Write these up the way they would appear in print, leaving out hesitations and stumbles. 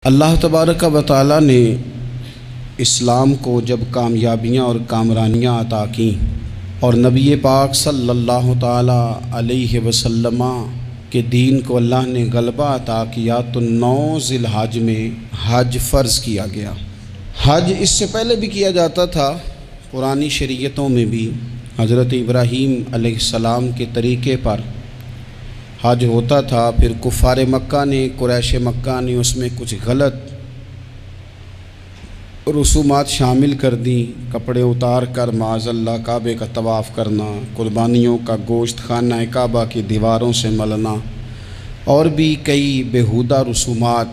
अल्लाह तबारक व तआला ने इस्लाम को जब कामयाबियाँ और कामरानियाँ अता की और नबी पाक सल्लल्लाहु ताला अलैहि वसल्लम के दीन को अल्लाह ने गलबा अता किया तो 9 ज़िलहज में हज फ़र्ज़ किया गया। हज इससे पहले भी किया जाता था, पुरानी शरीयतों में भी हज़रत इब्राहीम अलैहिस्सलाम के तरीक़े पर हज होता था। फिर कुफ़ार मक्का ने, कुरैश मक्का ने उसमें कुछ गलत रसूमात शामिल कर दी। कपड़े उतार कर माज़अल्लाह काबे का तवाफ़ करना, कुर्बानियों का गोश्त खाना काबा की दीवारों से मलना और भी कई बेहुदा रसूमात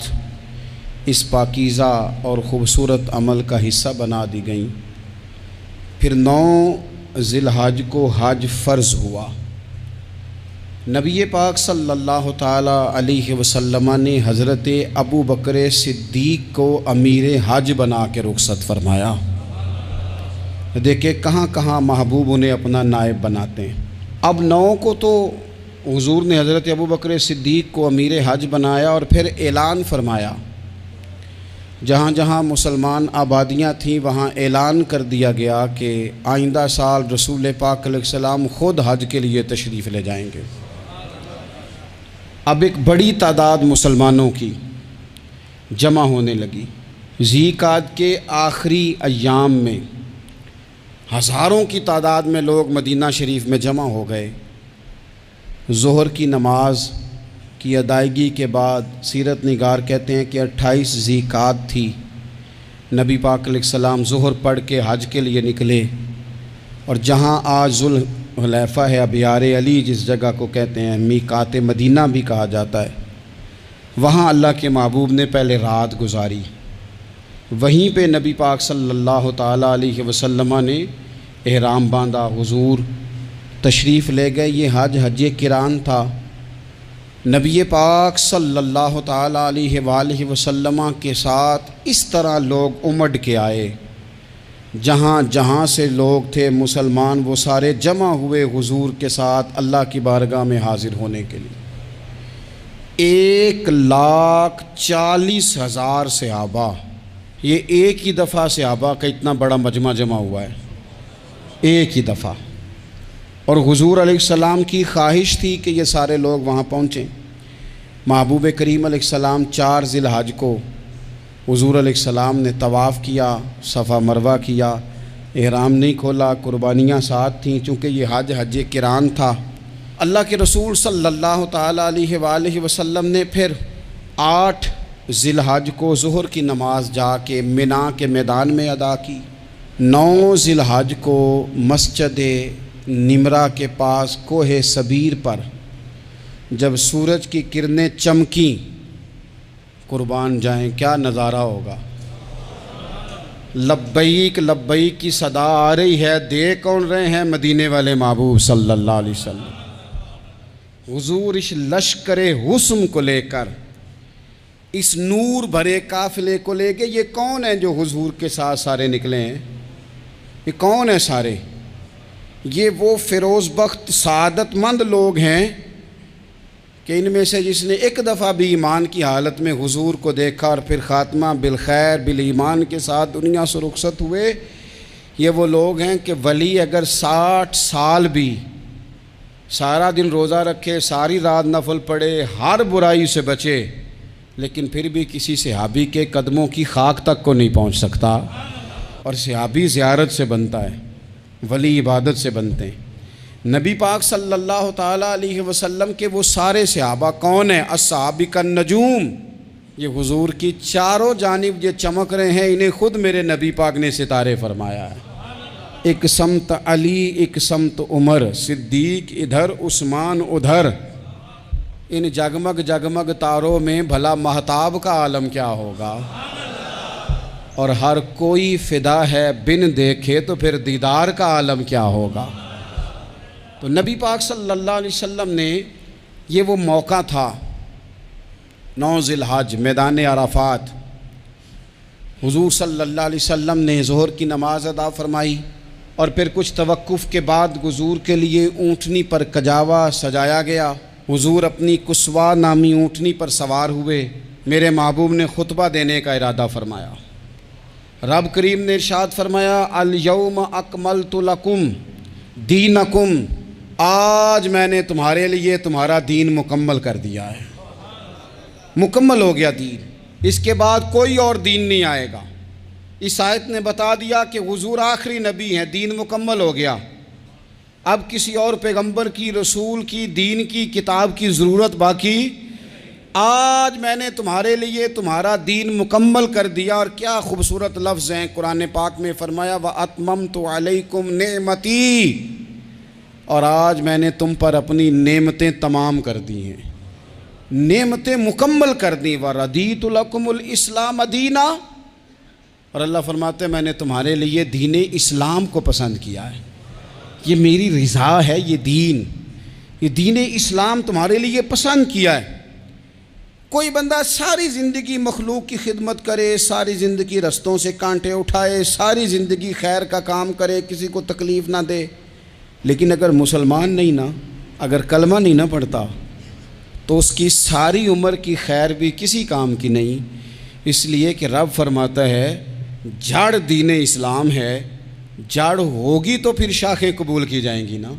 इस पाकीज़ा और ख़ूबसूरत अमल का हिस्सा बना दी गई। फिर 9 ज़िलहज को हज फ़र्ज़ हुआ। नबी पाक सल्लल्लाहु ताला अलैहि वसल्लम ने हज़रत अबू बकर सिद्दीक़ को अमीर हज बना के रुख़सत फ़रमाया। देखे कहाँ कहाँ महबूब उन्हें अपना नायब बनाते हैं। अब 9 को तो हुज़ूर ने हज़रत अबू बकर सिद्दीक़ को अमीर हज बनाया और फिर ऐलान फरमाया। जहाँ जहाँ मुसलमान आबादियाँ थीं वहाँ ऐलान कर दिया गया कि आइंदा साल रसूल पाक अलैहिस्सलाम ख़ुद हज के लिए तशरीफ़ ले जाएंगे। अब एक बड़ी तादाद मुसलमानों की जमा होने लगी। ज़ीक़ाद के आखिरी अय्याम में हज़ारों की तादाद में लोग मदीना शरीफ में जमा हो गए। ज़ोहर की नमाज की अदायगी के बाद सीरत निगार कहते हैं कि 28 ज़ीक़ाद थी। नबी पाक अलैहिस्सलाम ज़ोहर पढ़ के हज के लिए निकले और जहाँ आज ज़ुल्हुलैफ़ा है, अबियार अली जिस जगह को कहते हैं, मीकात मदीना भी कहा जाता है, वहाँ अल्लाह के महबूब ने पहले रात गुजारी। वहीं पे नबी पाक सल्लल्लाहु ताला अलैहि वसल्लम ने एहराम बांधा, हुजूर तशरीफ़ ले गए। ये हज किरान था। नबी पाक सल्लल्लाहु ताला अलैहि वसल्लम के साथ इस तरह लोग उमड़ के आए। जहाँ जहाँ से लोग थे मुसलमान वो सारे जमा हुए हुजूर के साथ अल्लाह की बारगाह में हाज़िर होने के लिए। 1,40,000 सहाबा, ये एक ही दफ़ा सहाबा का इतना बड़ा मजमा जमा हुआ है, एक ही दफ़ा। और हुजूर अलैहिस्सलाम की ख्वाहिश थी कि ये सारे लोग वहाँ पहुँचें। महबूब करीम अलैहिस्सलाम 4 ज़िलहज को हुजूर अलैहिस्सलाम ने तवाफ़ किया, सफ़ा मरवा किया, एहराम नहीं खोला, कुर्बानियाँ साथ थीं चूँकि ये हज किरान था। अल्लाह के रसूल सल्लल्लाहु ताला अलैहि वसल्लम ने फिर 8 ज़िलहज को ज़ुहर की नमाज जाके मिना के मैदान में अदा की। 9 ज़िलहज को मस्जिद निमरा के पास कोहे सबीर पर जब सूरज की किरणें चमकी, कुर्बान जाएं, क्या नज़ारा होगा। लब्बैक लब्बैक की सदा आ रही है, दे कौन रहे हैं, मदीने वाले महबूब सल्लल्लाहु अलैहि वसल्लम। हुजूर इस लश्करे हुस्न को लेकर, इस नूर भरे काफ़िले को लेके, ये कौन है जो हुजूर के साथ सारे निकले हैं? ये कौन है सारे? ये वो फ़िरोज़ बख्त सादतमंद लोग हैं कि इनमें से जिसने एक दफ़ा भी ईमान की हालत में हुजूर को देखा और फिर ख़ात्मा बिलखैर बिल ईमान के साथ दुनिया से रुखसत हुए, ये वो लोग हैं कि वली अगर 60 साल भी सारा दिन रोज़ा रखे, सारी रात नफल पढ़े, हर बुराई से बचे, लेकिन फिर भी किसी सहाबी के कदमों की खाक तक को नहीं पहुँच सकता। और सहाबी ज़ियारत से बनता है, वली इबादत से बनते हैं। नबी पाक सल्लल्लाहु ताला अलैहि वसल्लम के वो सारे सहाबा कौन हैं? अस्सहाबिकन नजूम, ये हुजूर की चारों जानिब ये चमक रहे हैं, इन्हें खुद मेरे नबी पाक ने सितारे फरमाया है। एक समत अली, एक समत उमर, सिद्दीक इधर, उस्मान उधर। इन जगमग जगमग तारों में भला महताब का आलम क्या होगा। और हर कोई फ़िदा है बिन देखे तो फिर दीदार का आलम क्या होगा। तो नबी पाक सल्लल्लाहु अलैहि वसल्लम ने, ये वो मौका था 9 ज़िलहज मैदान अराफात। हुजूर सल्लल्लाहु अलैहि वसल्लम ने ज़ोहर की नमाज अदा फरमाई और फिर कुछ तवक्कुफ़ के बाद हुजूर के लिए ऊँटनी पर कजावा सजाया गया। हुजूर अपनी कुस्वा नामी ऊँटनी पर सवार हुए। मेरे महबूब ने खुतबा देने का इरादा फरमाया। रब करीम ने इरशाद फरमाया, अल यौम अकमलतु लकुम दीनकुम, आज मैंने तुम्हारे लिए तुम्हारा दीन मुकम्मल कर दिया है। मुकम्मल हो गया दीन, इसके बाद कोई और दीन नहीं आएगा। इस आयत ने बता दिया कि हुजूर आखिरी नबी हैं, दीन मुकम्मल हो गया। अब किसी और पैगंबर की, रसूल की, दीन की, किताब की ज़रूरत बाकी। आज मैंने तुम्हारे लिए तुम्हारा दीन मुकम्मल कर दिया। और क्या खूबसूरत लफ्ज़ हैं कुरान पाक में, फरमाया व अतममतु अलैकुम नेमती, और आज मैंने तुम पर अपनी नेमतें तमाम कर दी हैं, नेमतें मुकम्मल कर दी। व रदीतु लकुमुल इस्लाम दीना, और अल्लाह फरमाते हैं मैंने तुम्हारे लिए दीन इस्लाम को पसंद किया है, ये मेरी रिज़ा है। ये दीन इस्लाम तुम्हारे लिए पसंद किया है। कोई बंदा सारी ज़िंदगी मखलूक की खिदमत करे, सारी ज़िंदगी रस्तों से कांटे उठाए, सारी ज़िंदगी खैर का काम करे, किसी को तकलीफ़ ना दे, लेकिन अगर मुसलमान नहीं ना, अगर कलमा नहीं ना पढ़ता, तो उसकी सारी उम्र की खैर भी किसी काम की नहीं। इसलिए कि रब फरमाता है जड़ दीन इस्लाम है, जड़ होगी तो फिर शाखें कबूल की जाएंगी ना।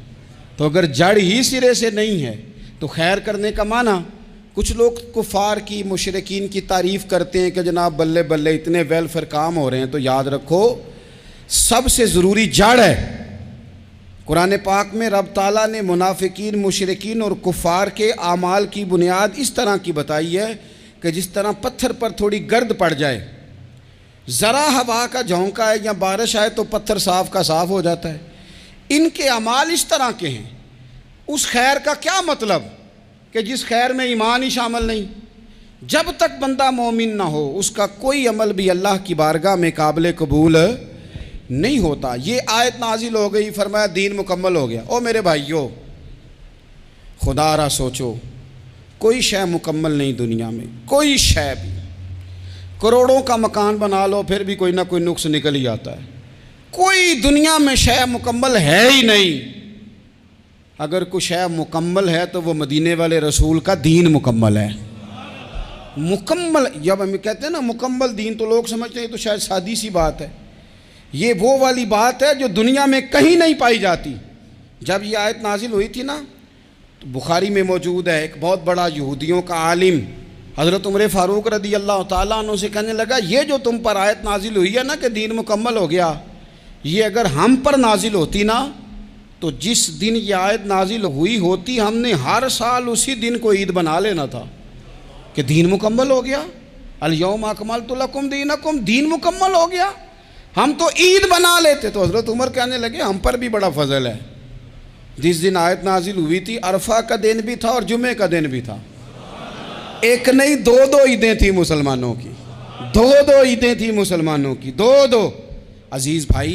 तो अगर जड़ ही सिरे से नहीं है तो खैर करने का माना। कुछ लोग कुफार की, मुशरिकीन की तारीफ़ करते हैं कि जनाब बल्ले बल्ले इतने वेलफेयर काम हो रहे हैं, तो याद रखो सबसे ज़रूरी जड़ है। कुरान पाक में रब ताला ने मुनाफिकीन, मुशरिकीन और कुफार के आमाल की बुनियाद इस तरह की बताई है कि जिस तरह पत्थर पर थोड़ी गर्द पड़ जाए, ज़रा हवा का झोंका है या बारिश आए तो पत्थर साफ़ का साफ़ हो जाता है। इनके अमाल इस तरह के हैं। उस खैर का क्या मतलब कि जिस खैर में ईमान ही शामिल नहीं। जब तक बंदा मोमिन ना हो उसका कोई अमल भी अल्लाह की बारगाह में काबिल कबूल नहीं होता। ये आयत नाजिल हो गई, फरमाया दीन मुकम्मल हो गया। ओ मेरे भाइयों, खुदारा सोचो, कोई शय मुकम्मल नहीं दुनिया में, कोई शय भी। करोड़ों का मकान बना लो फिर भी कोई ना कोई नुक्स निकल ही आता है। कोई दुनिया में शय मुकम्मल है ही नहीं। अगर कुछ शय मुकम्मल है तो वो मदीने वाले रसूल का दीन मुकम्मल है। मुकम्मल, जब हम कहते हैं ना मुकम्मल दीन, तो लोग समझते हैं तो शायद सादी सी बात है। ये वो वाली बात है जो दुनिया में कहीं नहीं पाई जाती। जब ये आयत नाजिल हुई थी ना, तो बुखारी में मौजूद है, एक बहुत बड़ा यहूदियों का आलिम हज़रत उमर फ़ारूक रदी अल्लाह ताला अन्हु से कहने लगा, ये जो तुम पर आयत नाजिल हुई है ना कि दीन मुकम्मल हो गया, ये अगर हम पर नाजिल होती ना, तो जिस दिन ये आयत नाजिल हुई होती हमने हर साल उसी दिन को ईद बना लेना था कि दीन मुकम्मल हो गया। अल यौम अकमलतु लकुम दीनकुम, दीन मुकम्मल हो गया। हम तो ईद बना लेते। तो हज़रत उमर कहने लगे हम पर भी बड़ा फजल है। जिस दिन आयत नाजिल हुई थी अरफा का दिन भी था और जुमे का दिन भी था। एक नहीं दो ईदें थी मुसलमानों की, दो ईदें थी मुसलमानों की, दो। अजीज़ भाई,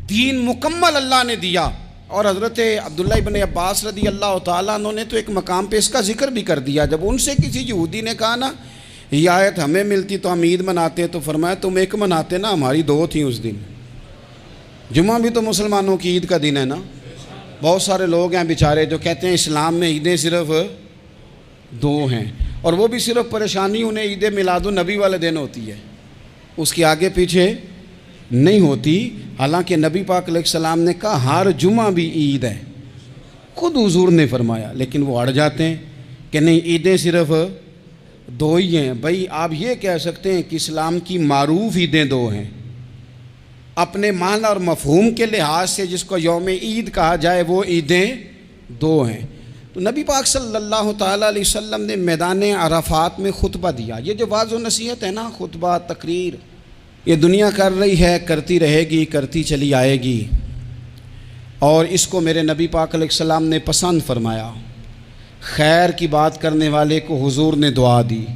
दीन मुकम्मल अल्लाह ने दिया। और हज़रत अब्दुल्लाह इब्न अब्बास रदी अल्लाह ताला अन्हु ने तो एक मकाम पे इसका जिक्र भी कर दिया। जब उनसे किसी यहूदी ने कहा ना ये आयत हमें मिलती तो हम ईद मनाते, तो फरमाया तुम एक मनाते ना, हमारी दो थी उस दिन। जुमा भी तो मुसलमानों की ईद का दिन है ना। बहुत सारे लोग हैं बेचारे जो कहते हैं इस्लाम में ईदें सिर्फ दो हैं, और वो भी सिर्फ परेशानी उन्हें ईद मिलादुन नबी वाले दिन होती है, उसके आगे पीछे नहीं होती। हालांकि नबी पाक अलैहिस्सलाम ने कहा हर जुमा भी ईद है, खुद हुजूर ने फरमाया, लेकिन वो अड़ जाते हैं कि नहीं ईदें सिर्फ दो ही हैं। भाई आप ये कह सकते हैं कि इस्लाम की मारूफ ईदें दो हैं, अपने मान और मफहूम के लिहाज से जिसको यौम ईद कहा जाए वो ईदें दो हैं। तो नबी पाक सल्लल्लाहु ताला अलैहि वसल्लम ने मैदान अराफात में खुतबा दिया। ये जो वाज़ व नसीहत है ना, खुतबा तकरीर, ये दुनिया कर रही है, करती रहेगी, करती चली आएगी। और इसको मेरे नबी पाक अलैहिस्सलाम ने पसंद फरमाया। खैर की बात करने वाले को हुजूर ने दुआ दी।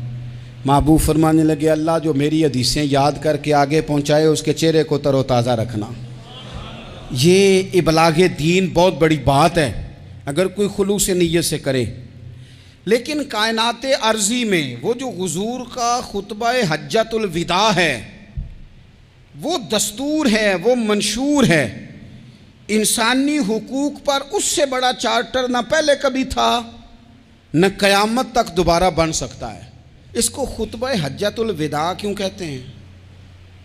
महबूब फरमाने लगे अल्लाह जो मेरी हदीसें याद करके आगे पहुँचाए उसके चेहरे को तरोताज़ा रखना। ये इबलागे दीन बहुत बड़ी बात है अगर कोई खुलूस नीयत से करे। लेकिन कायनात अर्ज़ी में वो जो हुजूर का खुतबा हज्जतुल विदा है, वो दस्तूर है, वो मंशूर है। इंसानी हुकूक पर उससे बड़ा चार्टर न पहले कभी था न क़यामत तक दोबारा बन सकता है। इसको खुतबा हज्जतुल विदा क्यों कहते हैं?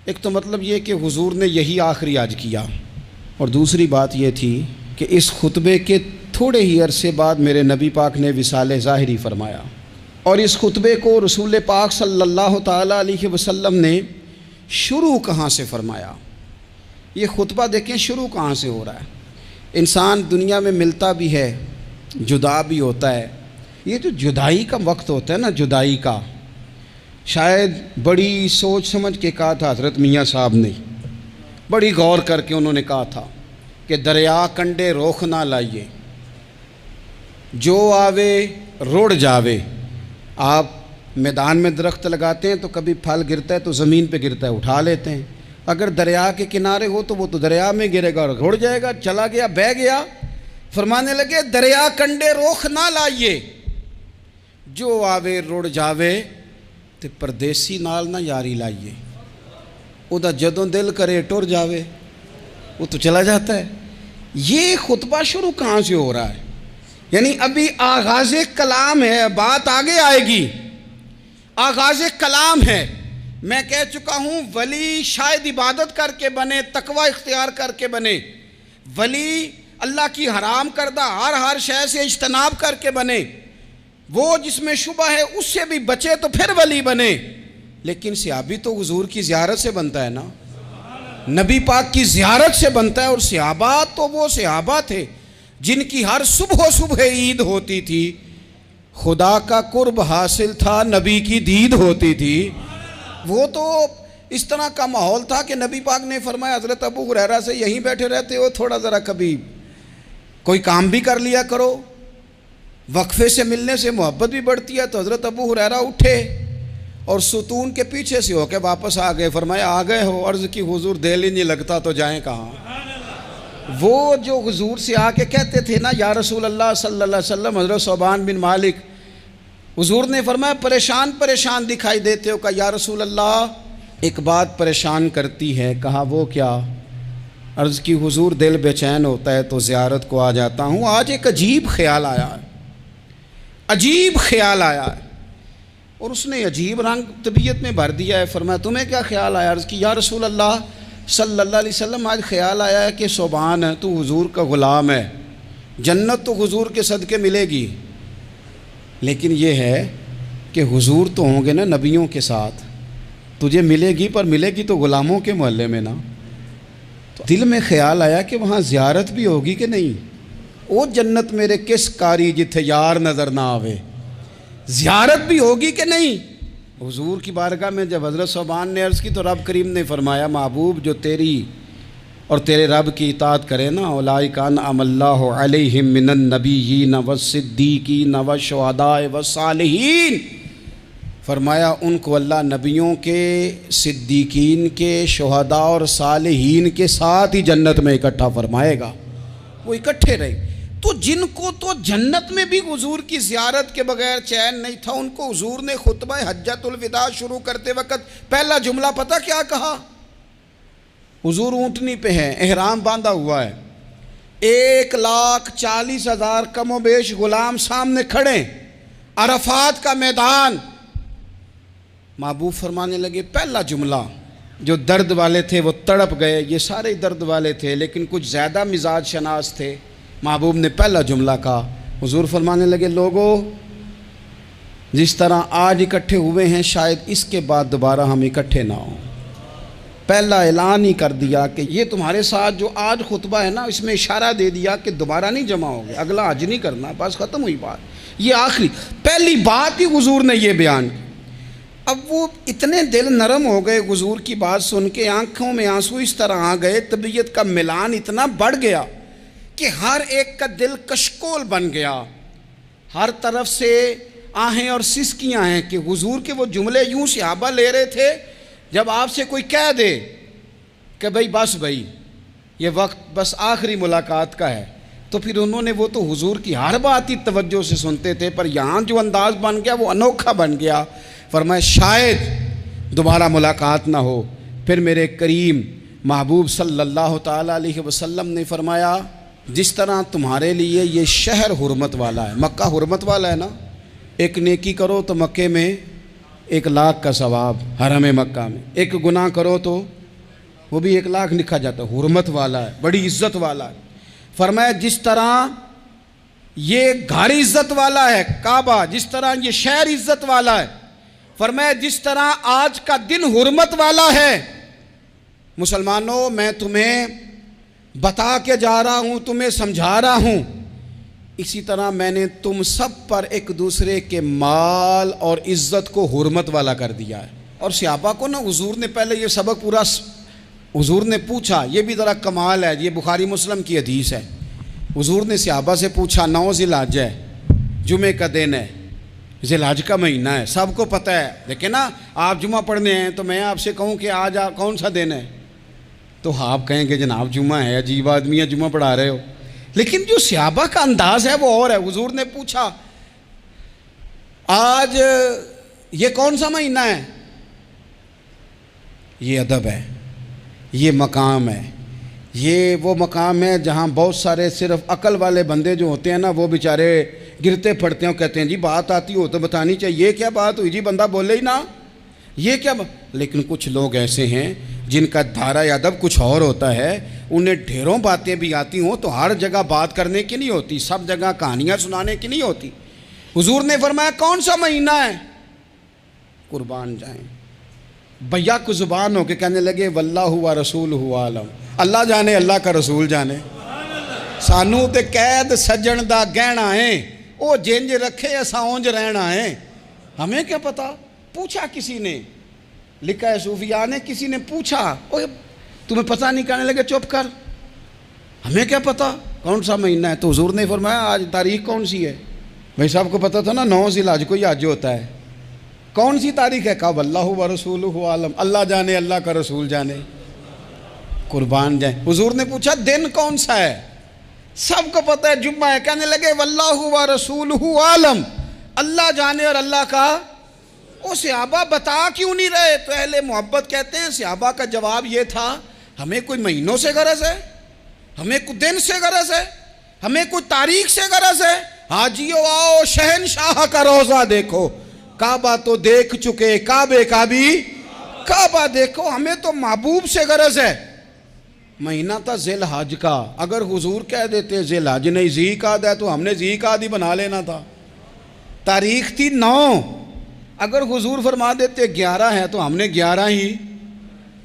एक तो मतलब ये कि हुजूर ने यही आखिरी आज किया, और दूसरी बात ये थी कि इस खुतबे के थोड़े ही अरसे बाद मेरे नबी पाक ने विसाल ज़ाहिरी फरमाया, और इस खुतबे को रसूल पाक सल्लल्लाहु ताला अलैहि वसल्लम ने शुरू कहाँ से फरमाया? ये खुतबा देखें शुरू कहाँ से हो रहा है। इंसान दुनिया में मिलता भी है, जुदा भी होता है। ये जो जुदाई का वक्त होता है ना, जुदाई का, शायद बड़ी सोच समझ के कहा था हज़रत मियाँ साहब ने, बड़ी गौर करके उन्होंने कहा था कि दरिया कंडे रोख ना लाइए, जो आवे रुड़ जावे। आप मैदान में दरख्त लगाते हैं तो कभी फल गिरता है तो ज़मीन पे गिरता है, उठा लेते हैं। अगर दरिया के किनारे हो तो वो तो दरिया में गिरेगा और रुड़ जाएगा, चला गया, बह गया। फरमाने लगे दरिया कंडे रोख ना लाइए, जो आवे रुड़ जावे, ते परदेसी नाल ना यारी लाइए। उदा जदों दिल करे टुर जावे, वो तो चला जाता है। ये खुतबा शुरू कहाँ से हो रहा है? यानी अभी आगाज़ कलाम है, बात आगे आएगी। आगाज़ कलाम है। मैं कह चुका हूँ वली शायद इबादत करके बने, तकवा इख्तियार करके बने। वली अल्लाह की हराम करदा हर शय से इज्तनाब करके बने। वो जिसमें शुबा है उससे भी बचे तो फिर वली बने। लेकिन सहाबी तो हुजूर की ज़ियारत से बनता है ना, नबी पाक की ज़ियारत से बनता है। और सहाबा तो वो सहाबा थे जिनकी हर सुबह सुबह ईद होती थी, खुदा का कुर्ब हासिल था, नबी की दीद होती थी। वो तो इस तरह का माहौल था कि नबी पाक ने फरमाया, हज़रत अबू हुरैरा से यहीं बैठे रहते हो, थोड़ा ज़रा कभी कोई काम भी कर लिया करो, वक्फे से मिलने से मोहब्बत भी बढ़ती है। तो हज़रत अबू हुरैरा उठे और सुतून के पीछे से होकर वापस आ गए। फरमाया आ गए हो? अर्ज़ की हुजूर दिल ही नहीं लगता तो जाएं कहाँ। वो जो हुजूर से आके कहते थे ना, या रसूल अल्लाह सल्लल्लाहु अलैहि वसल्लम, हज़रत सोबान बिन मालिक, हुजूर ने फरमाया परेशान परेशान दिखाई देते हो। कहा या रसूल अल्लाह एक बात परेशान करती है। कहा वो क्या? अर्ज़ की हुजूर दिल बेचैन होता है तो ज़ियारत को आ जाता हूँ। आज एक अजीब ख्याल आया है, अजीब ख्याल आया है। और उसने अजीब रंग तबीयत में भर दिया है। फरमाया तुम्हें क्या ख्याल आया? अर्ज़ की या रसूल अल्लाह सल्लल्लाहु अलैहि वसल्लम, आज ख्याल आया है कि सोबान है, तू हुजूर का ग़ुलाम है, जन्नत तो हुजूर के सदक़े मिलेगी, लेकिन ये है कि हुजूर तो होंगे ना नबियों के साथ, तुझे मिलेगी पर मिलेगी तो ग़ुलामों के मोहल्ले में ना। तो दिल में ख्याल आया कि वहाँ ज़ियारत भी होगी कि नहीं। ओ जन्नत मेरे किस कारी जिथे यार नज़र ना आवे, ज़ियारत भी होगी कि नहीं। हुजूर की बारगाह में जब हज़रत सोबान ने अर्ज़ की तो रब करीम ने फरमाया, महबूब जो तेरी और तेरे रब की इताअत करे ना, उलाइका अनअमल्लाहु अलैहिम मिनन नबिय्यीन वस्सिद्दीकीन वशुहदाए वस्सालिहीन। फरमाया उनको अल्लाह नबियों के, सिद्दीकीन के, शुहदा और सालिहीन के साथ ही जन्नत में इकट्ठा फरमाएगा। वो इकट्ठे रहे। तो जिनको तो जन्नत में भी हुजूर की ज़ियारत के बगैर चैन नहीं था, उनको हुजूर ने खुतबा हज्जतुल विदा शुरू करते वक्त पहला जुमला पता क्या कहा? हुजूर ऊँटनी पे हैं, एहराम बांधा हुआ है, 1,40,000 कमोबेश गुलाम सामने खड़े, अरफात का मैदान। महबूब फरमाने लगे पहला जुमला, जो दर्द वाले थे वो तड़प गए, ये सारे दर्द वाले थे लेकिन कुछ ज़्यादा मिजाज शनास थे। महबूब ने पहला जुमला कहा। हुजूर फरमाने लगे लोगों, जिस तरह आज इकट्ठे हुए हैं शायद इसके बाद दोबारा हम इकट्ठे ना हों। पहला ऐलान ही कर दिया कि ये तुम्हारे साथ जो आज खुतबा है ना, इसमें इशारा दे दिया कि दोबारा नहीं जमा होगे, अगला हज नहीं करना, बस ख़त्म हुई बात। ये आखिरी पहली बात ही हुजूर ने ये बयान की। अब वो इतने दिल नरम हो गए हुजूर की बात सुन के, आँखों में आंसू इस तरह आ गए, तबीयत का मिलान इतना बढ़ गया कि हर एक का दिल कशकोल बन गया। हर तरफ से आहें और सिसकियाँ हैं कि हुजूर के वो जुमले यूँ सहाबा ले रहे थे, जब आपसे कोई कह दे कि भाई बस भाई ये वक्त बस आखिरी मुलाकात का है, तो फिर उन्होंने वो तो हुजूर की हर बात ही तवज्जो से सुनते थे, पर यहाँ जो अंदाज़ बन गया वो अनोखा बन गया। फरमाया शायद दोबारा मुलाकात ना हो। फिर मेरे करीम महबूब सल्लल्लाहु ताला अलैहि वसल्लम ने फरमाया, जिस तरह तुम्हारे लिए ये शहर हुर्मत वाला है, मक्का हुर्मत वाला है ना, एक नेकी करो तो मक्के में 1 लाख का सवाब हरम मक्का में। एक गुनाह करो तो वो भी 1 लाख लिखा जाता है। हुर्मत वाला है, बड़ी इज्जत वाला है। फरमाया जिस तरह ये घर इज्जत वाला है काबा, जिस तरह ये शहर इज्जत वाला है, फरमाया जिस तरह आज का दिन हुर्मत वाला है। मुसलमानों, मैं तुम्हें बता के जा रहा हूं, तुम्हें समझा रहा हूं, इसी तरह मैंने तुम सब पर एक दूसरे के माल और इज्जत को हुर्मत वाला कर दिया है। और सहाबा को ना हुजूर ने पहले ये सबक पूरा हुजूर ने पूछा, ये भी ज़रा कमाल है, ये बुखारी मुस्लिम की हदीस है। हुजूर ने सहाबा से पूछा, 9 ज़िलहज है, जुमे का दिन है, ज़िलहज का महीना है, सबको पता है, लेकिन ना आप जुमा पढ़ने हैं तो मैं आपसे कहूँ कि आज कौन सा दिन है, तो आप कहेंगे जनाब जुमा है, अजीब आदमी है, जुमा पढ़ा रहे हो। लेकिन जो सहाबा का अंदाज है वो और है। हुजूर ने पूछा, आज ये कौन सा महीना है? ये अदब है, ये मकाम है, ये वो मकाम है जहाँ बहुत सारे सिर्फ अकल वाले बंदे जो होते हैं ना, वो बेचारे गिरते पड़ते हैं, कहते हैं जी बात आती हो तो बतानी चाहिए, ये क्या बात हुई जी, बंदा बोले ही ना, ये क्या लेकिन कुछ लोग ऐसे हैं जिनका धारा अदब कुछ और होता है, उन्हें ढेरों बातें भी आती हों तो हर जगह बात करने की नहीं होती, सब जगह कहानियाँ सुनाने की नहीं होती। हुजूर ने फरमाया कौन सा महीना है? कुर्बान जाएं। भैया को ज़ुबान हो के कहने लगे वल्लाहु व रसूलहु आलम, अल्लाह जाने अल्लाह का रसूल जाने। सानू ते कैद सज्जन दा गहना है, वो जिंज रखे असा उंज रहना है, हमें क्या पता। पूछा किसी ने, लिखा है सूफिया ने, किसी ने पूछा, ओए तुम्हें पता नहीं, कहने लगे चुप कर, हमें क्या पता कौन सा महीना है। तो हुजूर ने फरमाया आज तारीख कौन सी है? भाई साहब को पता था ना 9 ज़िलहज को ही आज होता है, कौन सी तारीख है? कहा वल्लाहु व रसूलहु आलम, अल्लाह जाने अल्लाह का रसूल जाने। कुर्बान जाए। हुजूर ने पूछा दिन कौन सा है? सबको पता है जुम्मा है, कहने लगे वल्लाहु व रसूलहु आलम, अल्लाह जाने और अल्लाह का। ओ सहाबा बता क्यों नहीं रहे? तो अहले मोहब्बत कहते हैं सहाबा का जवाब ये था, हमें कोई महीनों से गरज है, हमें कोई दिन से गरज है, हमें कोई तारीख से गरज है। हाजियो आओ शहनशाह का रोजा देखो, काबा तो देख चुके, काबे का भी काबा देखो, हमें तो महबूब से गरज है। महीना था ज़िलहज का, अगर हुजूर कह देते ज़िलहज नहीं ज़ीक़ाद है तो हमने ज़ीक़ाद ही बना लेना था। तारीख थी 9, अगर हुजूर फरमा देते 11 है तो हमने 11 ही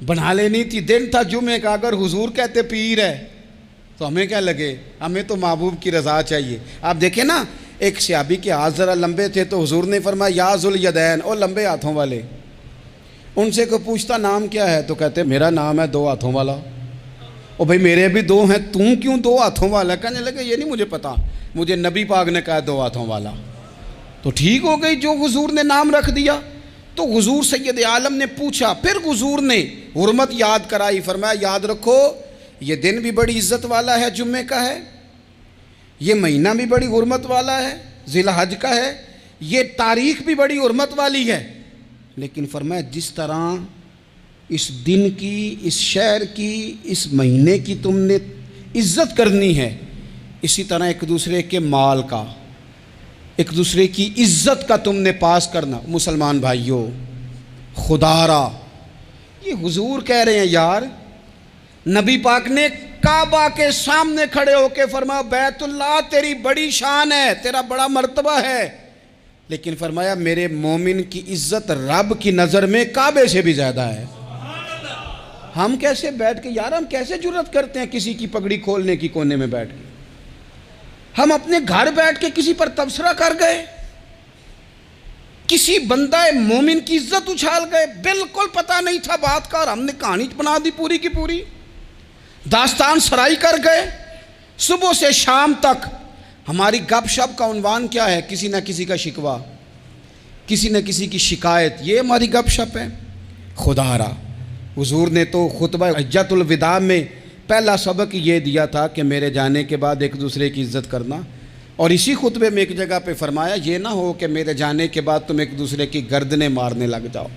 बना लेनी थी। दिन था जुमे का, अगर हुजूर कहते पीर है तो हमें क्या लगे, हमें तो महबूब की रज़ा चाहिए। आप देखें ना, एक सहाबी के हाथ ज़रा लंबे थे तो हुजूर ने फरमाया या ज़ुल यदैन, ओ लंबे हाथों वाले। उनसे कोई पूछता नाम क्या है तो कहते मेरा नाम है 2 हाथों वाला। ओ भाई मेरे भी 2 हैं, तू क्यों 2 हाथों वाला? कहने लगे ये नहीं मुझे पता, मुझे नबी पाक ने कहा 2 हाथों वाला। तो ठीक हो गई, जो हुजूर ने नाम रख दिया। तो हुजूर सैयद आलम ने पूछा, फिर हुजूर ने हुर्मत याद कराई, फरमाया याद रखो ये दिन भी बड़ी इज्जत वाला है, जुम्मे का है, ये महीना भी बड़ी हुर्मत वाला है, ज़िलहज का है, ये तारीख भी बड़ी हुर्मत वाली है। लेकिन फरमाया जिस तरह इस दिन की, इस शहर की, इस महीने की तुमने इज्जत करनी है, इसी तरह एक दूसरे के माल का, एक दूसरे की इज्जत का तुमने पास करना। मुसलमान भाइयों, खुदारा ये हुजूर कह रहे हैं यार, नबी पाक ने काबा के सामने खड़े होके फरमाया बैतुल्लाह तेरी बड़ी शान है, तेरा बड़ा मर्तबा है, लेकिन फरमाया मेरे मोमिन की इज्जत रब की नज़र में काबे से भी ज़्यादा है। हम कैसे बैठ के यार, हम कैसे जुर्रत करते हैं किसी की पगड़ी खोलने की कोने में बैठ के? हम अपने घर बैठ के किसी पर तबसरा कर गए, किसी बंदा मोमिन की इज्जत उछाल गए, बिल्कुल पता नहीं था बात का और हमने कहानी बना दी पूरी की पूरी, दास्तान सराई कर गए। सुबह से शाम तक हमारी गपशप का उन्वान क्या है? किसी न किसी का शिकवा, किसी न किसी की शिकायत, ये हमारी गपशप है। खुदारा हुजूर ने तो खुतबा हज्जतुल विदा में पहला सबक ये दिया था कि मेरे जाने के बाद एक दूसरे की इज्जत करना, और इसी खुतबे में एक जगह पे फरमाया ये ना हो कि मेरे जाने के बाद तुम एक दूसरे की गर्दनें मारने लग जाओ।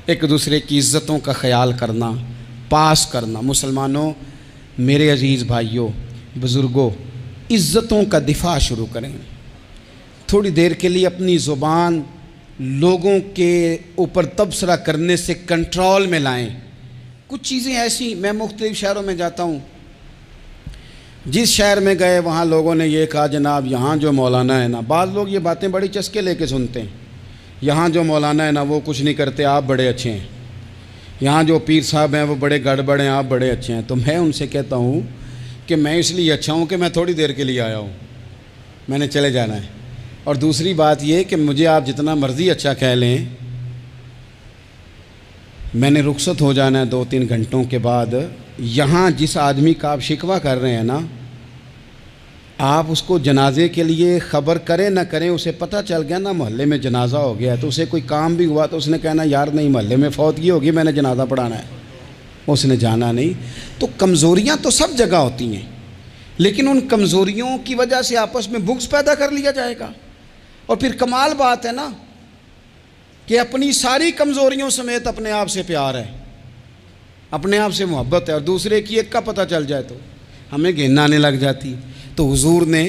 एक दूसरे की इज्जतों का ख्याल करना, पास करना। मुसलमानों, मेरे अजीज़ भाइयों, बुज़ुर्गों, इज़्ज़तों का दिफा शुरू करें। थोड़ी देर के लिए अपनी ज़ुबान लोगों के ऊपर तबसरा करने से कंट्रोल में लाएं। कुछ चीज़ें ऐसी, मैं मुख्तलिफ शहरों में जाता हूँ, जिस शहर में गए वहाँ लोगों ने ये कहा जनाब यहाँ जो मौलाना है ना, बाद लोग ये बातें बड़ी चस्के लेके सुनते हैं, यहाँ जो मौलाना है ना वो कुछ नहीं करते, आप बड़े अच्छे हैं, यहाँ जो पीर साहब हैं वो बड़े गड़बड़ हैं, आप बड़े अच्छे हैं। तो मैं उनसे कहता हूँ कि मैं इसलिए अच्छा हूँ कि मैं थोड़ी देर के लिए आया हूँ, मैंने चले जाना है। और दूसरी बात ये कि मुझे आप जितना मर्ज़ी अच्छा कह लें, मैंने रुखसत हो जाना है 2-3 घंटों के बाद। यहाँ जिस आदमी का आप शिकवा कर रहे हैं ना, आप उसको जनाजे के लिए ख़बर करें ना करें, उसे पता चल गया ना मोहल्ले में जनाजा हो गया है, तो उसे कोई काम भी हुआ तो उसने कहना यार नहीं मोहल्ले में फौतगी होगी, मैंने जनाजा पढ़ाना है, उसने जाना नहीं। तो कमज़ोरियाँ तो सब जगह होती हैं, लेकिन उन कमज़ोरियों की वजह से आपस में बुग़्ज़ पैदा कर लिया जाएगा। और फिर कमाल बात है ना कि अपनी सारी कमज़ोरियों समेत अपने आप से प्यार है, अपने आप से मोहब्बत है, और दूसरे की एक का पता चल जाए तो हमें घिन आने लग जाती। तो हुजूर ने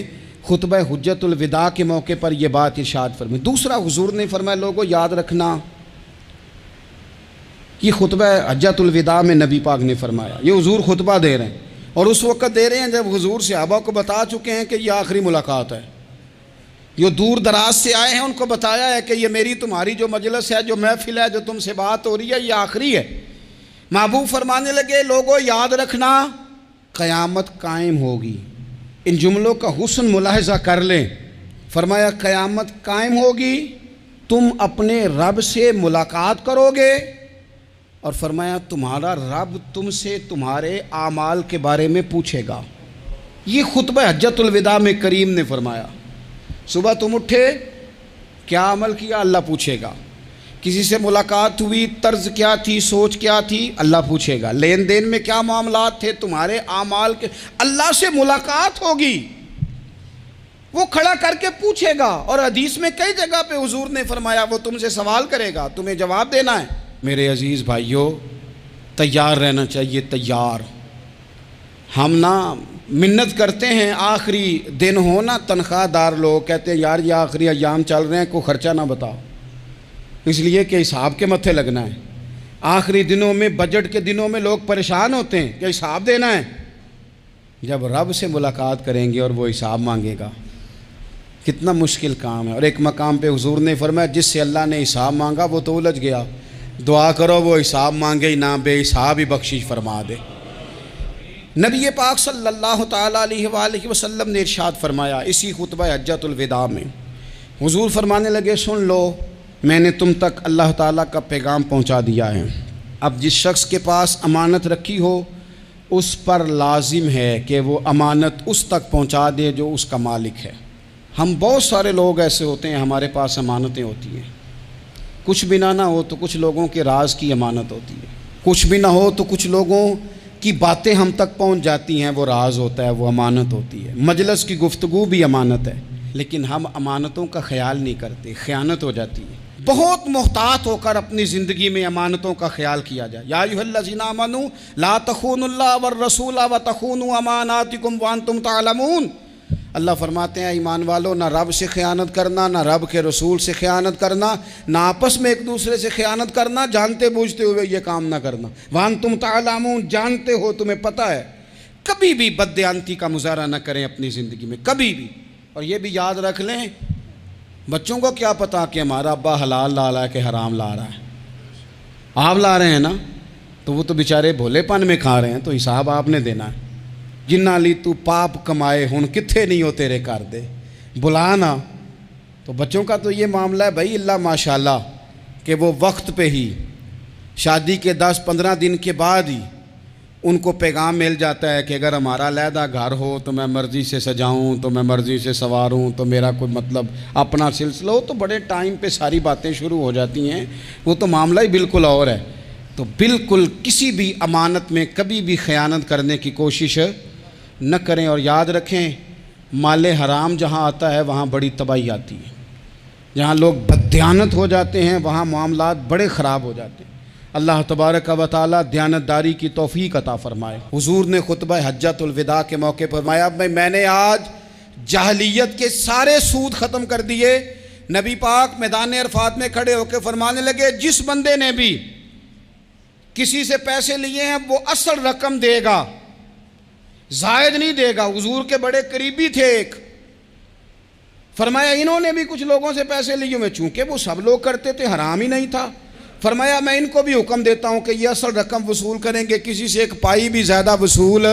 खुतबा हुज्जतुल विदा के मौके पर यह बात इरशाद फरमाई। दूसरा हुजूर ने फरमाया, लोगों याद रखना, ये खुतबा हज्जतुल विदा में नबी पाक ने फरमाया, ये हुजूर खुतबा दे रहे हैं, और उस वक़्त दे रहे हैं जब हुजूर सहाबा को बता चुके हैं कि ये आखिरी मुलाकात है। जो दूर दराज से आए हैं उनको बताया है कि ये मेरी तुम्हारी जो मजलिस है, जो महफिल है, जो तुमसे बात हो रही है, ये आखिरी है। महबूब फरमाने लगे, लोगों याद रखना क़यामत कायम होगी। इन जुमलों का हुस्न मुलाहिज़ा कर लें। फरमाया क़यामत कायम होगी, तुम अपने रब से मुलाकात करोगे, और फरमाया तुम्हारा रब तुमसे तुम्हारे आमाल के बारे में पूछेगा। ये खुतबा हज्जतुल विदा में करीम ने फरमाया, सुबह तुम उठे, क्या अमल किया, अल्लाह पूछेगा। किसी से मुलाकात हुई, तर्ज क्या थी, सोच क्या थी, अल्लाह पूछेगा। लेन देन में क्या मामलात थे, तुम्हारे आमाल के, अल्लाह से मुलाकात होगी, वो खड़ा करके पूछेगा। और हदीस में कई जगह पे हुजूर ने फरमाया वो तुमसे सवाल करेगा, तुम्हें जवाब देना है। मेरे अजीज़ भाइयों, तैयार रहना चाहिए, तैयार। हम ना मिन्नत करते हैं आखिरी दिन हो ना, तनख्वाहदार लोग कहते हैं यार ये आखिरी अयाम चल रहे हैं, कोई ख़र्चा ना बताओ, इसलिए कि हिसाब के मत्थे लगना है। आखिरी दिनों में, बजट के दिनों में लोग परेशान होते हैं कि हिसाब देना है। जब रब से मुलाकात करेंगे और वो हिसाब मांगेगा, कितना मुश्किल काम है। और एक मकाम पे हुजूर ने फरमाया, जिससे अल्लाह ने हिसाब मांगा वो तो उलझ गया, दुआ करो वो हिसाब मांगे ही ना, बेहिसाब ही बख्शिश फरमा दे। नबी पाक सल्लल्लाहु ताला अलैहि वसल्लम ने इरशाद फरमाया इसी खुतबा हज्जतुल विदा में, हुजूर फरमाने लगे, सुन लो, मैंने तुम तक अल्लाह ताला का पैगाम पहुंचा दिया है। अब जिस शख्स के पास अमानत रखी हो, उस पर लाजिम है कि वो अमानत उस तक पहुंचा दे जो उसका मालिक है। हम बहुत सारे लोग ऐसे होते हैं, हमारे पास अमानतें होती हैं, कुछ भी ना हो तो कुछ लोगों के राज की अमानत होती है, कुछ भी ना हो तो कुछ लोगों की बातें हम तक पहुंच जाती हैं, वो राज होता है, वो अमानत होती है। मजलिस की गुफ्तगू भी अमानत है, लेकिन हम अमानतों का ख्याल नहीं करते, ख़यानत हो जाती है। बहुत मोहतात होकर अपनी ज़िंदगी में अमानतों का ख्याल किया जाए। या अय्युहल्लज़ीना आमनू ला तख़ूनुल्लाह वर रसूला व तख़ूनू अमानातिकुम व अंतुम तालमून। अल्लाह फरमाते हैं, ईमान वालों, ना रब से ख़यानत करना, ना रब के रसूल से ख़यानत करना, ना आपस में एक दूसरे से ख़यानत करना, जानते बूझते हुए ये काम ना करना। व अंतुम तालमून, जानते हो, तुम्हें पता है। कभी भी बददियानती का मुजाहरा न करें अपनी ज़िंदगी में, कभी भी। और ये भी याद रख लें, बच्चों को क्या पता कि हमारा अब्बा हलाल ला रहा है कि हराम ला रहा है। आप ला रहे हैं ना, तो वो तो बेचारे भोलेपन में खा रहे हैं, तो हिसाब आपने देना है। जिन्ना ली तू पाप कमाए हुण कित्थे नहीं हो तेरे घर दे, बुला ना। तो बच्चों का तो ये मामला है भाई, अल्लाह माशाल्लाह कि वो वक्त पे ही, शादी के 10-15 दिन के बाद ही उनको पैगाम मिल जाता है कि अगर हमारा अलहदा घर हो तो मैं मर्ज़ी से सजाऊं, तो मैं मर्ज़ी से संवारूं, तो मेरा कोई मतलब अपना सिलसिला हो, तो बड़े टाइम पे सारी बातें शुरू हो जाती हैं। वो तो मामला ही बिल्कुल और है। तो बिल्कुल किसी भी अमानत में कभी भी ख़यानत करने की कोशिश न करें। और याद रखें, माले हराम जहाँ आता है वहाँ बड़ी तबाही आती है। जहाँ लोग बददियानत हो जाते हैं वहाँ मामलात बड़े ख़राब हो जाते हैं। अल्लाह तबारक व तआला दयानतदारी की तौफीक अता फ़रमाए। हुजूर ने खुतबा हज्जतुल विदा के मौके पर फरमाया, मैंने आज जाहलियत के सारे सूद ख़त्म कर दिए, नबी पाक मैदान अरफात में खड़े होकर फरमाने लगे, जिस बंदे ने भी किसी से पैसे लिए हैं वो असल रकम देगा, जायद नहीं देगा। हुजूर के बड़े करीबी थे एक, फरमाया इन्होंने भी कुछ लोगों से पैसे लिए हुए, चूंकि वो सब लोग करते थे, हराम ही नहीं था। फरमाया मैं इनको भी हुक्म देता हूं कि ये असल रकम वसूल करेंगे, किसी से एक पाई भी ज़्यादा वसूल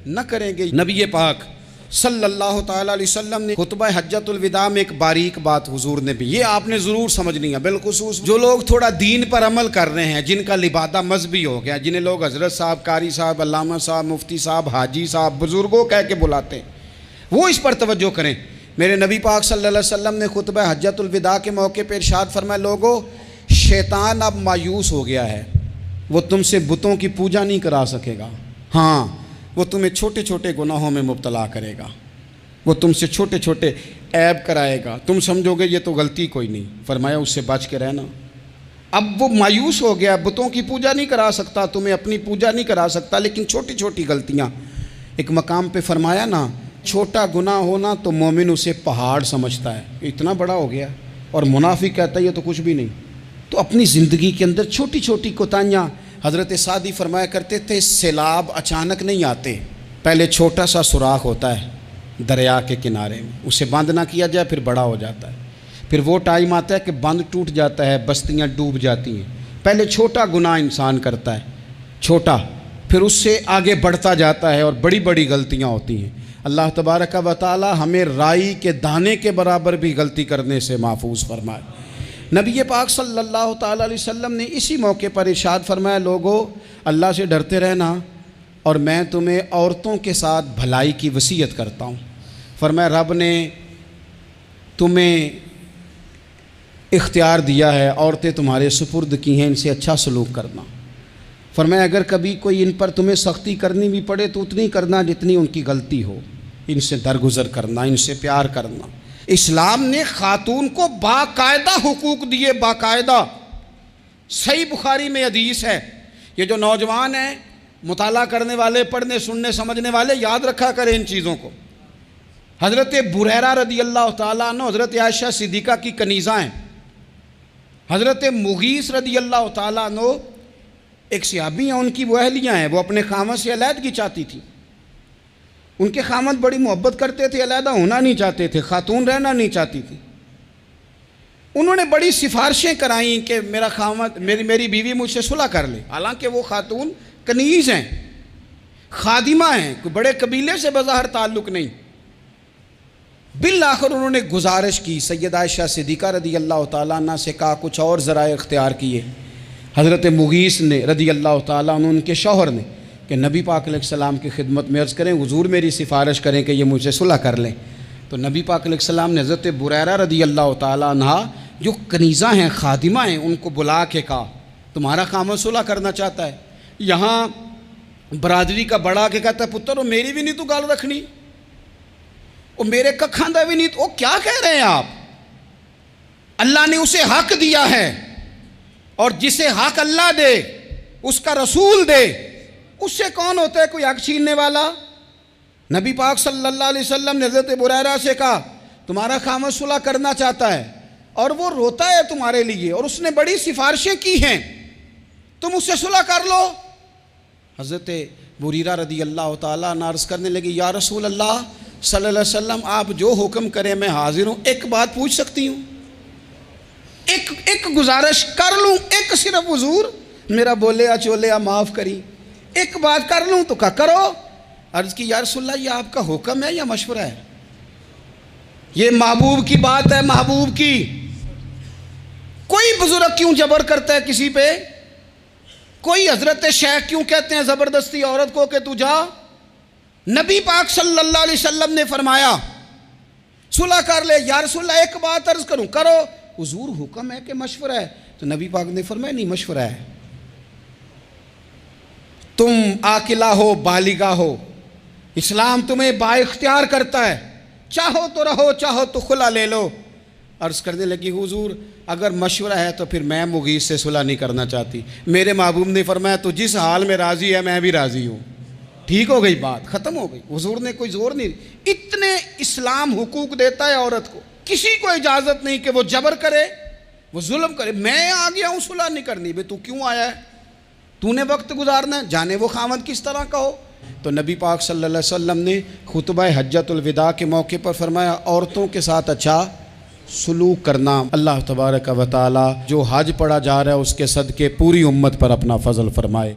न करेंगे। नबी पाक सल्लल्लाहु ताला अलैहि वसल्लम ने खुतबा हज्जतुल विदा में एक बारीक बात हुजूर ने भी, ये आपने ज़रूर समझनी है, बिलखुसूस जो लोग थोड़ा दीन पर अमल कर रहे हैं, जिनका लिबादा मजहबी हो गया, जिन्हें लोग हज़रत साहब, कारी साहब, अल्लामा साहब, मुफ्ती साहब, हाजी साहब, बुज़ुर्गों कह के बुलाते हैं, वो इस पर तवज्जो करें। मेरे नबी पाक सल्लल्लाहु अलैहि वसल्लम ने खुतबा हज्जतुल विदा के मौके पर इरशाद फरमाया, लोगो शैतान अब मायूस हो गया है, वो तुमसे बुतों की पूजा नहीं करा सकेगा। हाँ, वो तुम्हें छोटे छोटे गुनाहों में मुब्तला करेगा, वो तुमसे छोटे छोटे ऐब कराएगा, तुम समझोगे ये तो गलती कोई नहीं। फरमाया उससे बच के रहना। अब वो मायूस हो गया, बुतों की पूजा नहीं करा सकता, तुम्हें अपनी पूजा नहीं करा सकता, लेकिन छोटी छोटी गलतियाँ। एक मकाम पे फरमाया ना, छोटा गुनाह होना तो मोमिन उसे पहाड़ समझता है, इतना बड़ा हो गया, और मुनाफिक कहता है ये तो कुछ भी नहीं। तो अपनी ज़िंदगी के अंदर छोटी छोटी कोताहियाँ, हज़रत सादी फरमाया करते थे, सैलाब अचानक नहीं आते, पहले छोटा सा सुराख होता है दरिया के किनारे में, उसे बंद ना किया जाए फिर बड़ा हो जाता है, फिर वो टाइम आता है कि बंद टूट जाता है, बस्तियाँ डूब जाती हैं। पहले छोटा गुनाह इंसान करता है, छोटा, फिर उससे आगे बढ़ता जाता है और बड़ी बड़ी गलतियाँ होती हैं। अल्लाह तबारक व तआला हमें राई के दाने के बराबर भी गलती करने से महफूज फरमाए। नबी पाक सल्लल्लाहु ताला अलैहि वसल्लम ने इसी मौके पर इरशाद फरमाया, लोगों अल्लाह से डरते रहना और मैं तुम्हें औरतों के साथ भलाई की वसीयत करता हूँ। फरमाया रब ने तुम्हें इख्तियार दिया है, औरतें तुम्हारे सुपुर्द की हैं, इनसे अच्छा सलूक करना। फरमाया अगर कभी कोई इन पर तुम्हें सख्ती करनी भी पड़े तो उतनी करना जितनी उनकी गलती हो, इनसे दरगुजर करना, इनसे प्यार करना। इस्लाम ने खातून को बाकायदा हुकूक दिए, बाकायदा। सही बुखारी में हदीस है, ये जो नौजवान हैं, मुताला करने वाले, पढ़ने सुनने समझने वाले, याद रखा करें इन चीज़ों को। हज़रत बुरैरा रदी अल्लाह तआला अन्हु हज़रत आयशा सिद्दीक़ा की कनीज़ा हैं। हज़रत मुगीस रदी अल्लाह तआला अन्हु एक सहाबी हैं, उनकी वो अहलियाँ हैं, वो अपने खामद से अलहदगी चाहती थी। उनके खामद बड़ी मोहब्बत करते थे, अलहदा होना नहीं चाहते थे, खातून रहना नहीं चाहती थी। उन्होंने बड़ी सिफारिशें कराई कि मेरा खामद, मेरी बीवी मुझसे सुलह कर ले। हालांकि वो खातून कनीज़ हैं, खादिमा हैं, कोई बड़े कबीले से बज़ाहिर ताल्लुक़ नहीं। बिल आखिर उन्होंने गुजारिश की, सैयदा आयशा सिद्दीक़ा रदी अल्लाह तआला अन्हा से कहा, कुछ और ज़राए इख्तियार किए। हज़रत मुगीस ने रदी अल्लाह तआला अन्हु, उनके शौहर ने, कि नबी पाक अलैहिस्सलाम की खिदमत में अर्ज़ करें, हुज़ूर मेरी सिफारिश करें कि ये मुझसे सुलह कर लें। तो नबी पाक अलैहिस्सलाम ने हज़रत बुरैरा रदी अल्लाह तआला अन्हा जो कनीज़ा हैं, खादिमा हैं, उनको बुला के कहा तुम्हारा खामद सुलह करना चाहता है। यहाँ बरादरी का बड़ा के कहता है, पुत्र मेरी भी नहीं तू गल रखनी, वो मेरे कखा दा भी नहीं, तो क्या कह रहे हैं आप? अल्लाह ने उसे हक दिया है, और जिसे हक अल्लाह दे उसका रसूल दे, उससे कौन होता है कोई हक छीनने वाला? नबी पाक सल्लल्लाहु अलैहि वसल्लम ने हज़रत बुरैरा से कहा तुम्हारा खामद सुलह करना चाहता है और वो रोता है तुम्हारे लिए, और उसने बड़ी सिफारिशें की हैं, तुम उससे सुलह कर लो। हज़रत बुरीरा रदी अल्लाह तआला अन्हा अर्ज़ करने लगी, या रसूल अल्लाह सल्लल्लाहु अलैहि वसल्लम आप जो हुक्म करें मैं हाजिर हूँ, एक बात पूछ सकती हूँ? एक गुजारिश कर लूँ, एक सिर्फ हुजूर मेरा बोले चोले माफ़ करी, एक बात कर लूँ? तो क्या करो? अर्ज़ की या रसूल अल्लाह ये आपका हुक्म है या मशवरा है? ये महबूब की बात है, महबूब की। कोई बुजुर्ग क्यों जबर करता है किसी पे? कोई हजरत शेख क्यों कहते हैं ज़बरदस्ती औरत को कि तू जा? नबी पाक सल्लल्लाहु अलैहि वसल्लम ने फरमाया सुलह कर ले। या रसूल अल्लाह एक बात अर्ज़ करूँ? करो। हुजूर हुक्म है कि मशवरा है? तो नबी पाक ने फरमाया नहीं, मशवरा है। तुम आकिला हो, बालिगा हो, इस्लाम तुम्हें बाइख्तियार करता है, चाहो तो रहो, चाहो तो खुला ले लो। अर्ज़ करने लगी हुजूर अगर मशवरा है तो फिर मैं मुगीस से सुलह नहीं करना चाहती। मेरे महबूब ने फरमाया तो जिस हाल में राज़ी है मैं भी राज़ी हूँ। ठीक हो गई बात, ख़त्म हो गई। हुजूर ने कोई ज़ोर नहीं। इतने इस्लाम हुकूक देता है औरत को, किसी को इजाज़त नहीं कि वो जबर करे, वो जुल्म करे। मैं आ गया हूँ सुलह नहीं करनी, बे तू क्यों आया है, तूने वक्त गुजारना है, जाने वो खामद किस तरह का हो। तो नबी पाक सल्लल्लाहु अलैहि वसल्लम ने खुतबा हज्जतुल विदा के मौके पर फरमाया, औरतों के साथ अच्छा सलूक करना। अल्लाह तबारक व तआला जो हज पढ़ा जा रहा है उसके सदक़े पूरी उम्मत पर अपना फजल फरमाए।